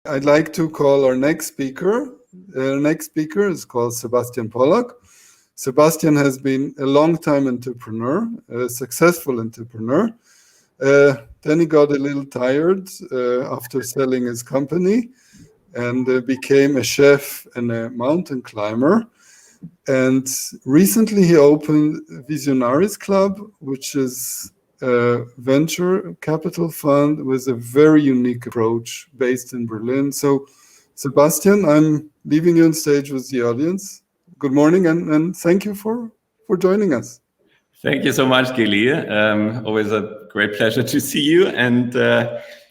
I'd like to call our next speaker. Our next speaker is called Sebastian Pollack. Sebastian has been a long-time entrepreneur, a successful entrepreneur. Then he got a little tired after selling his company and became a chef and a mountain climber. And recently he opened Visionaries Club, which is a venture capital fund with a very unique approach based in Berlin. So, Sebastian, I'm leaving you on stage with the audience. Good morning and thank you for joining us. Thank you so much, Gili. Always a great pleasure to see you. And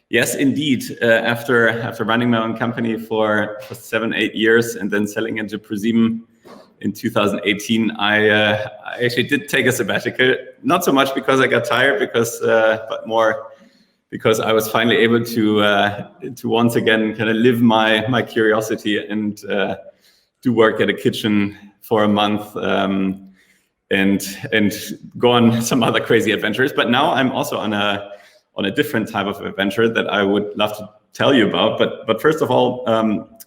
yes, indeed, after running my own company for 7-8 years and then selling into ProSieben in 2018, I actually did take a sabbatical. Not so much because I got tired, but more because I was finally able to once again kind of live my curiosity and do work at a kitchen for a month. And go on some other crazy adventures. But now I'm also on a different type of adventure that I would love to tell you about. But first of all,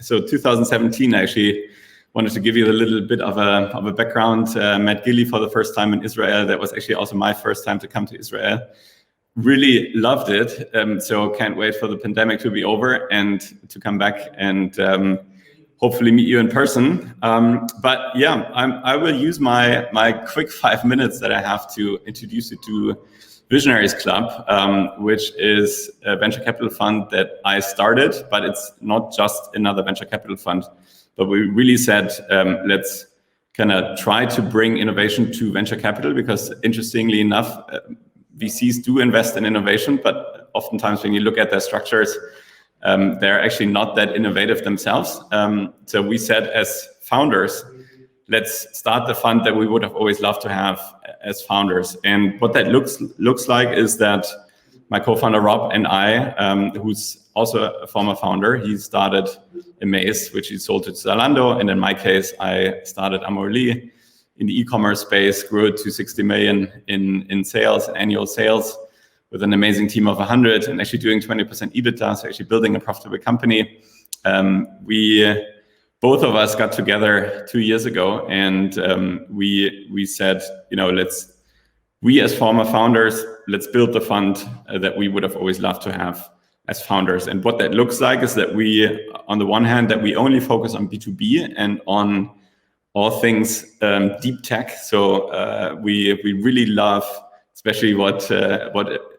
so 2017, I actually wanted to give you a little bit of a background. Met Gili for the first time in Israel. That was actually also my first time to come to Israel. Really loved it. So can't wait for the pandemic to be over and to come back and hopefully meet you in person. But yeah, I will use my quick 5 minutes that I have to introduce you to Visionaries Club, which is a venture capital fund that I started, but it's not just another venture capital fund. But we really said, let's kind of try to bring innovation to venture capital because interestingly enough, VCs do invest in innovation, but oftentimes when you look at their structures, they're actually not that innovative themselves. So we said as founders, let's start the fund that we would have always loved to have as founders. And what that looks like is that my co-founder Rob and I, who's also a former founder, he started Amaze, which he sold to Zalando. And in my case, I started Amorelie in the e-commerce space, grew it to 60 million in sales, annual sales, with an amazing team of 100 and actually doing 20% EBITDA, so actually building a profitable company. We both of us got together 2 years ago and we said, we as former founders, let's build the fund that we would have always loved to have as founders. And what that looks like is that we, on the one hand, that we only focus on B2B and on all things deep tech. So we really love, especially what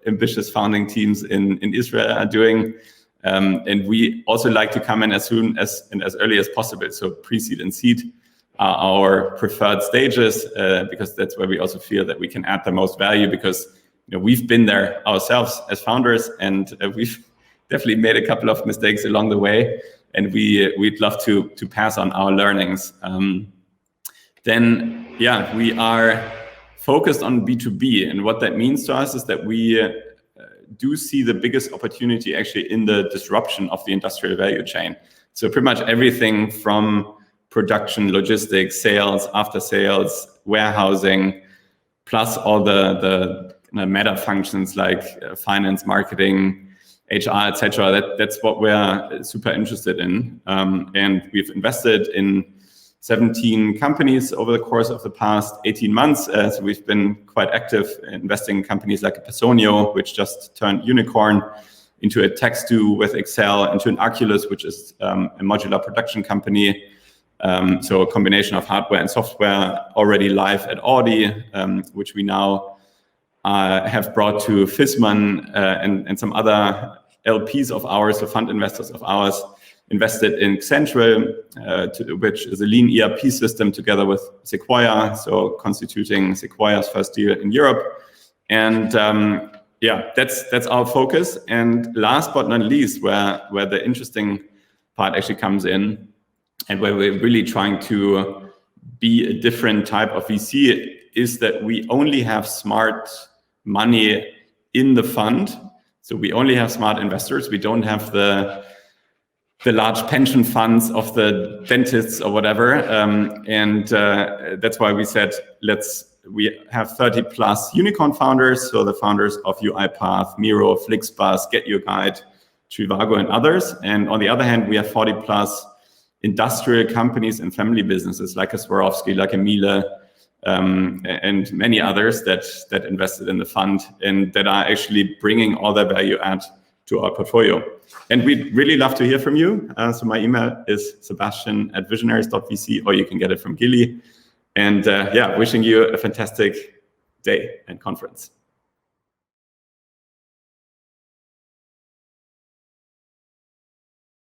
ambitious founding teams in Israel are doing. And we also like to come in as soon as and as early as possible. So pre-seed and seed are our preferred stages because that's where we also feel that we can add the most value because we've been there ourselves as founders and we've definitely made a couple of mistakes along the way. And we'd love to pass on our learnings. Then, yeah, we are focused on B2B. And what that means to us is that we do see the biggest opportunity actually in the disruption of the industrial value chain. So pretty much everything from production, logistics, sales, after sales, warehousing, plus all the meta functions like finance, marketing, HR, etc. That's what we're super interested in. And we've invested in 17 companies over the course of the past 18 months. So we've been quite active investing in companies like Personio, which just turned unicorn, into a Text2 with Excel, into an Arculus, which is a modular production company. So a combination of hardware and software already live at Audi, which we now have brought to Fisman and some other LPs of ours, so fund investors of ours, invested in Central, which is a lean ERP system together with Sequoia, so constituting Sequoia's first deal in Europe. And yeah, that's our focus. And last but not least, where the interesting part actually comes in, and where we're really trying to be a different type of VC, is that we only have smart money in the fund. So we only have smart investors. We don't have the large pension funds of the dentists or whatever. And that's why we said, we have 30 plus unicorn founders. So the founders of UiPath, Miro, Flixbus, Get Your Guide, Trivago and others. And on the other hand, we have 40 plus industrial companies and family businesses like a Swarovski, like a Miele, and many others that invested in the fund and that are actually bringing all their value add to our portfolio. And we'd really love to hear from you. So my email is sebastian@visionaries.vc, or you can get it from Gilly. And wishing you a fantastic day and conference.